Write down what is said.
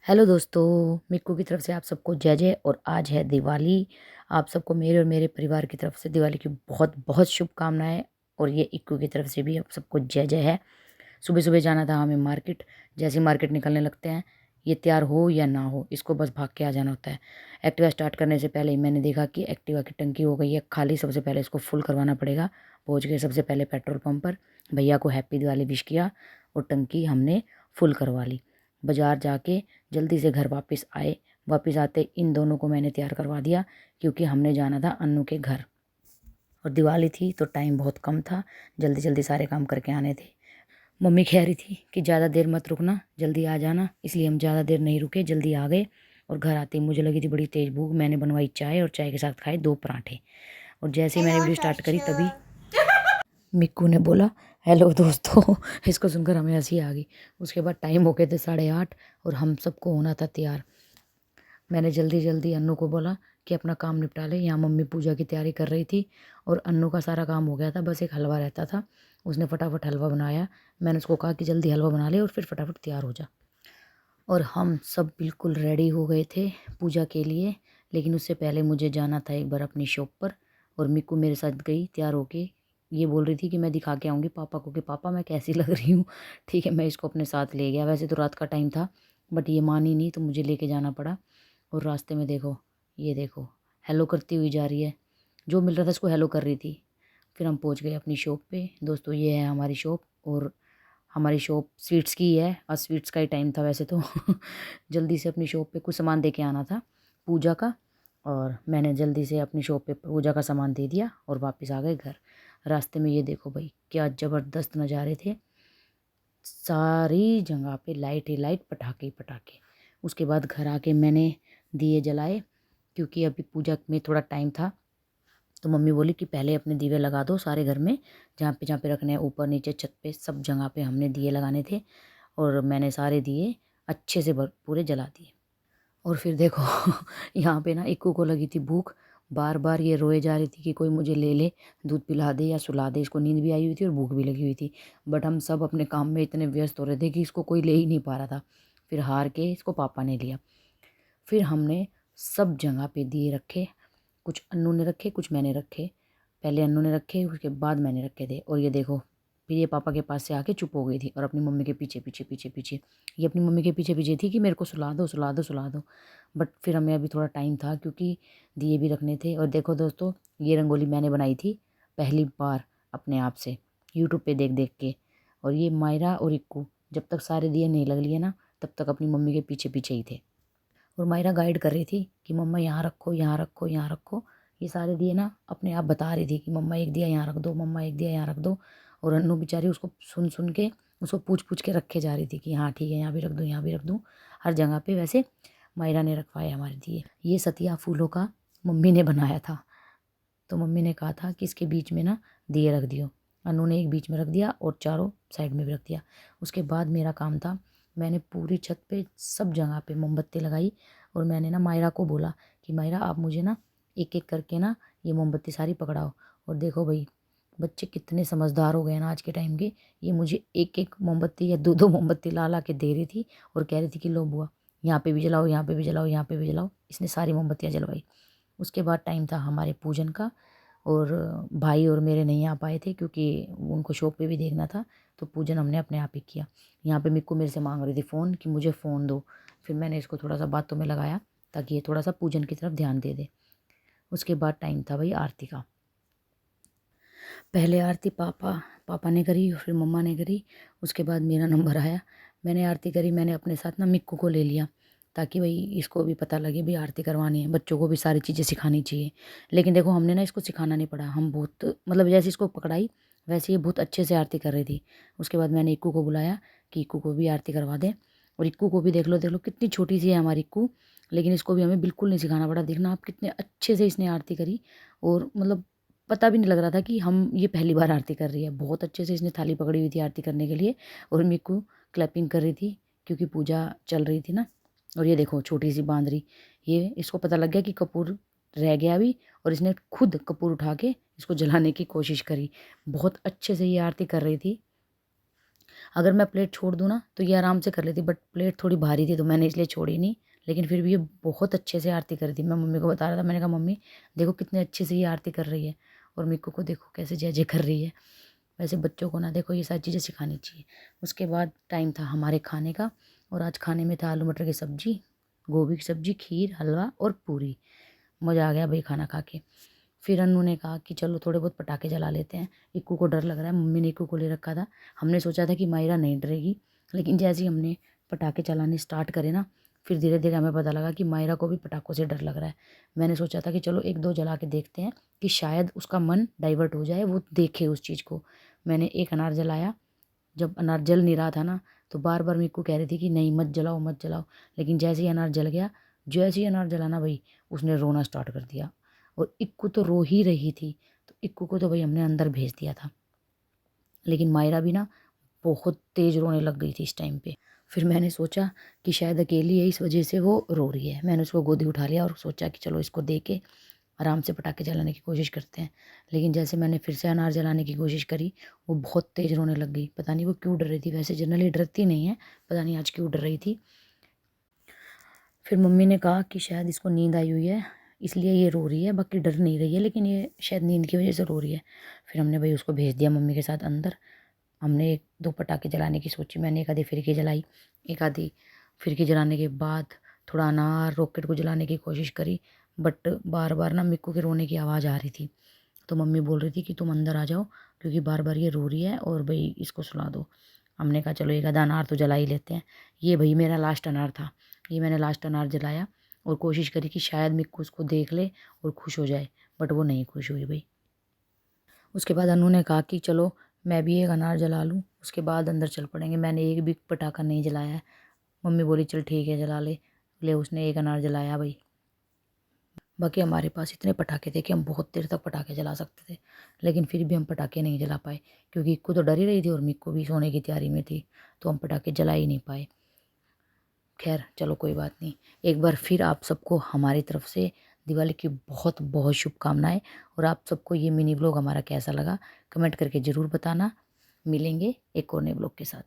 Hello दोस्तों, मिक्कू की तरफ से आप सबको जय जय। और आज है दिवाली। आप सबको मेरे और मेरे परिवार की तरफ से दिवाली की बहुत बहुत शुभकामनाएं। और ये इक्कू की तरफ से भी आप सबको जय जय है। सुबह सुबह जाना था हमें मार्केट। जैसे मार्केट निकलने लगते हैं, ये तैयार हो या ना हो, इसको बस भाग के आ जाना होता है। एक्टिवा स्टार्ट करने से पहले ही मैंने देखा कि एक्टिवा की टंकी हो गई है खाली। सबसे पहले इसको फुल करवाना पड़ेगा। पहुँच गए सबसे पहले पेट्रोल पंप पर, भैया को हैप्पी दिवाली विश किया और टंकी हमने फुल करवा ली। बाज़ार जाके जल्दी से घर वापस आए। वापस आते इन दोनों को मैंने तैयार करवा दिया, क्योंकि हमने जाना था अन्नू के घर। और दिवाली थी तो टाइम बहुत कम था, जल्दी जल्दी सारे काम करके आने थे। मम्मी कह रही थी कि ज़्यादा देर मत रुकना, जल्दी आ जाना, इसलिए हम ज़्यादा देर नहीं रुके, जल्दी आ गए। और घर आते ही मुझे लगी थी बड़ी तेज़ भूख। मैंने बनवाई चाय और चाय के साथ खाए 2 पराठे। और जैसे ही मैंने वीडियो स्टार्ट करी तभी मिक्कू ने बोला हेलो दोस्तों। इसको सुनकर हमें हंसी आ गई। उसके बाद टाइम हो गए थे 8:30 और हम सबको होना था तैयार। मैंने जल्दी जल्दी अन्नू को बोला कि अपना काम निपटा ले। यहाँ मम्मी पूजा की तैयारी कर रही थी और अन्नू का सारा काम हो गया था, बस एक हलवा रहता था। उसने फटाफट हलवा बनाया। मैंने उसको कहा कि जल्दी हलवा बना ले और फिर फटाफट तैयार हो जा। और हम सब बिल्कुल रेडी हो गए थे पूजा के लिए। लेकिन उससे पहले मुझे जाना था एक बार अपनी शॉप पर। और मिक्कू मेरे साथ गई तैयार होके। ये बोल रही थी कि मैं दिखा के आऊँगी पापा को कि पापा मैं कैसी लग रही हूँ। ठीक है, मैं इसको अपने साथ ले गया। वैसे तो रात का टाइम था, बट ये मानी नहीं तो मुझे लेके जाना पड़ा। और रास्ते में देखो, ये देखो, हेलो करती हुई जा रही है। जो मिल रहा था इसको हेलो कर रही थी। फिर हम पहुंच गए अपनी शॉप पे। दोस्तों ये है हमारी शॉप। और हमारी शॉप स्वीट्स की है। आज स्वीट्स का ही टाइम था वैसे तो। जल्दी से अपनी शॉप पे कुछ सामान दे के आना था पूजा का। और मैंने जल्दी से अपनी शॉप पे पूजा का सामान दे दिया और वापस आ गए घर। रास्ते में ये देखो भाई, क्या ज़बरदस्त नज़ारे थे। सारी जगह पे लाइट ही लाइट, पटाखे ही पटाखे। उसके बाद घर आके मैंने दिए जलाए, क्योंकि अभी पूजा में थोड़ा टाइम था। तो मम्मी बोली कि पहले अपने दिए लगा दो सारे घर में, जहाँ पे रखने हैं, ऊपर नीचे छत पे सब जगह पे हमने दिए लगाने थे। और मैंने सारे दिए अच्छे से पूरे जला दिए। और फिर देखो यहाँ पे ना इक्कू को लगी थी भूख। बार बार ये रोए जा रही थी कि कोई मुझे ले ले, दूध पिला दे या सुला दे। इसको नींद भी आई हुई थी और भूख भी लगी हुई थी। बट हम सब अपने काम में इतने व्यस्त हो रहे थे कि इसको कोई ले ही नहीं पा रहा था। फिर हार के इसको पापा ने लिया। फिर हमने सब जगह पे दिए रखे। कुछ अन्नू ने रखे, कुछ मैंने रखे। पहले अन्नू ने रखे, उसके बाद मैंने रखे थे। और ये देखो, फिर ये पापा के पास से आके चुप हो गई थी और अपनी मम्मी के पीछे पीछे पीछे पीछे। ये अपनी मम्मी के पीछे पीछे थी कि मेरे को सुला दो सुला दो सुला दो। बट फिर हमें अभी थोड़ा टाइम था, क्योंकि दिए भी रखने थे। और देखो दोस्तों, ये रंगोली मैंने बनाई थी पहली बार अपने आप से, यूट्यूब पे देख देख के। और ये मायरा और इक्कू जब तक सारे दिए नहीं लग लिए ना, तब तक अपनी मम्मी के पीछे पीछे ही थे। और मायरा गाइड कर रही थी कि मम्मा यहाँ रखो, यहाँ रखो, यहाँ रखो। ये सारे दिए ना अपने आप बता रही थी कि मम्मा एक दिया यहाँ रख दो, मम्मा एक दिया यहाँ रख दो। और अन्नू बेचारी उसको सुन सुन के, उसको पूछ पूछ के रखे जा रही थी कि हाँ ठीक है, यहाँ भी रख दूँ, यहाँ भी रख दूँ, हर जगह पे। वैसे मायरा ने रखवाए हमारे दिए। ये सतिया फूलों का मम्मी ने बनाया था। तो मम्मी ने कहा था कि इसके बीच में ना दिए रख दियो। अनु ने एक बीच में रख दिया और चारों साइड में भी रख दिया। उसके बाद मेरा काम था, मैंने पूरी छत पे सब जगह पे मोमबत्ती लगाई। और मैंने ना मायरा को बोला कि मायरा आप मुझे ना एक एक करके ना ये मोमबत्ती सारी पकड़ाओ। और देखो भाई, बच्चे कितने समझदार हो गए ना आज के टाइम के। ये मुझे एक एक मोमबत्ती या दो दो मोमबत्ती ला ला के दे रही थी और कह रही थी कि लो बुआ, यहाँ पे भी जलाओ, यहाँ पे भी जलाओ, यहाँ पे भी जलाओ। इसने सारी मोमबत्तियाँ जलवाई। उसके बाद टाइम था हमारे पूजन का। और भाई और मेरे नहीं आ पाए थे, क्योंकि उनको शॉप पे भी देखना था। तो पूजन हमने अपने आप ही किया। यहाँ पे मिक्कू मेरे से मांग रही थी फ़ोन कि मुझे फ़ोन दो। फिर मैंने इसको थोड़ा सा बातों में लगाया ताकि ये थोड़ा सा पूजन की तरफ ध्यान दे दे। उसके बाद टाइम था भाई आरती का। पहले आरती पापा ने करी, फिर मम्मा ने करी। उसके बाद मेरा नंबर आया, मैंने आरती करी। मैंने अपने साथ ना मिक्कू को ले लिया, ताकि भाई इसको भी पता लगे भी आरती करवानी है। बच्चों को भी सारी चीज़ें सिखानी चाहिए। लेकिन देखो, हमने ना इसको सिखाना नहीं पड़ा। हम बहुत, मतलब जैसे इसको पकड़ाई वैसे ये बहुत अच्छे से आरती कर रही थी। उसके बाद मैंने इक्कू को बुलाया कि इक्कू को भी आरती करवा दें। और इक्कू को भी देख लो कितनी छोटी सी है हमारी इक्कू, लेकिन इसको भी हमें बिल्कुल नहीं सिखाना पड़ा। देखना आप कितने अच्छे से इसने आरती करी। और मतलब पता भी नहीं लग रहा था कि हम ये पहली बार आरती कर रही है। बहुत अच्छे से इसने थाली पकड़ी हुई थी आरती करने के लिए। और मिक्कू क्लैपिंग कर रही थी, क्योंकि पूजा चल रही थी ना। और ये देखो छोटी सी बांदरी, ये इसको पता लग गया कि कपूर रह गया अभी, और इसने खुद कपूर उठा के इसको जलाने की कोशिश करी। बहुत अच्छे से ये आरती कर रही थी। अगर मैं प्लेट छोड़ दूँ ना तो ये आराम से कर लेती, बट प्लेट थोड़ी भारी थी तो मैंने इसलिए छोड़ी नहीं। लेकिन फिर भी ये बहुत अच्छे से आरती कर दी। मैं मम्मी को बता रहा था, मैंने कहा मम्मी देखो कितने अच्छे से ये आरती कर रही है, और मिक्कू को देखो कैसे जय जय कर रही है। वैसे बच्चों को ना देखो ये सारी चीज़ें सिखानी चाहिए। उसके बाद टाइम था हमारे खाने का, और आज खाने में था आलू मटर की सब्ज़ी, गोभी की सब्ज़ी, खीर, हलवा और पूरी। मज़ा आ गया भाई खाना खा के। फिर अन्नू ने कहा कि चलो थोड़े बहुत पटाखे जला लेते हैं, इक्कू को डर लग रहा है। मम्मी ने इक्कू को ले रखा था। हमने सोचा था कि मायरा नहीं डरेगी, लेकिन जैसे ही हमने पटाखे चलाने स्टार्ट करे ना, फिर धीरे धीरे हमें पता लगा कि मायरा को भी पटाखों से डर लग रहा है। मैंने सोचा था कि चलो एक दो जला के देखते हैं कि शायद उसका मन डाइवर्ट हो जाए, वो देखे उस चीज़ को। मैंने एक अनार जलाया। जब अनार जल नहीं रहा था ना, तो बार बार मिक्कू कह रही थी कि नहीं मत जलाओ मत जलाओ, लेकिन जैसे ही अनार जल गया, जैसे ही अनार जलाना भाई उसने रोना स्टार्ट कर दिया। और इक्कू तो रो ही रही थी, तो इक्कू को तो भाई हमने अंदर भेज दिया था। लेकिन मायरा भी ना बहुत तेज़ रोने लग गई थी इस टाइम पे। फिर मैंने सोचा कि शायद अकेली है, इस वजह से वो रो रही है। मैंने उसको गोदी उठा लिया और सोचा कि चलो इसको दे के आराम से पटाखे जलाने की कोशिश करते हैं। लेकिन जैसे मैंने फिर से अनार जलाने की कोशिश करी, वो बहुत तेज़ रोने लग गई। पता नहीं वो क्यों डर रही थी, वैसे जनरली डरती नहीं है, पता नहीं आज क्यों डर रही थी। फिर मम्मी ने कहा कि शायद इसको नींद आई हुई है, इसलिए ये रो रही है, बाकी डर नहीं रही है, लेकिन ये शायद नींद की वजह से रो रही है। फिर हमने भाई उसको भेज दिया मम्मी के साथ अंदर। हमने एक दो पटाखे जलाने की सोची, मैंने एक आधी फिरकी जलाई। एक आधी फिरकी जलाने के बाद थोड़ा अनार रॉकेट को जलाने की कोशिश करी, बट बार बार ना मिक्कू के रोने की आवाज़ आ रही थी। तो मम्मी बोल रही थी कि तुम अंदर आ जाओ, क्योंकि बार बार ये रो रही है और भाई इसको सुला दो। हमने कहा चलो एक आधा अनार तो जला ही लेते हैं। ये भाई मेरा लास्ट अनार था, ये मैंने लास्ट अनार जलाया और कोशिश करी कि शायद मिक्कू उसको देख ले और खुश हो जाए, बट वो नहीं खुश हुई भाई। उसके बाद अनु ने कहा कि चलो मैं भी एक अनार जला लूँ, उसके बाद अंदर चल पड़ेंगे। मैंने एक भी पटाखा नहीं जलाया है। मम्मी बोली चल ठीक है जला ले, उसने एक अनार जलाया भाई। बाकी हमारे पास इतने पटाखे थे कि हम बहुत देर तक पटाखे जला सकते थे, लेकिन फिर भी हम पटाखे नहीं जला पाए, क्योंकि इक्कू तो डर ही रही थी और मिक्कू भी सोने की तैयारी में थी, तो हम पटाखे जला ही नहीं पाए। खैर चलो कोई बात नहीं। एक बार फिर आप सबको हमारी तरफ से दिवाली की बहुत बहुत शुभकामनाएं। और आप सबको ये मिनी ब्लॉग हमारा कैसा लगा कमेंट करके ज़रूर बताना। मिलेंगे एक और नए ब्लॉग के साथ।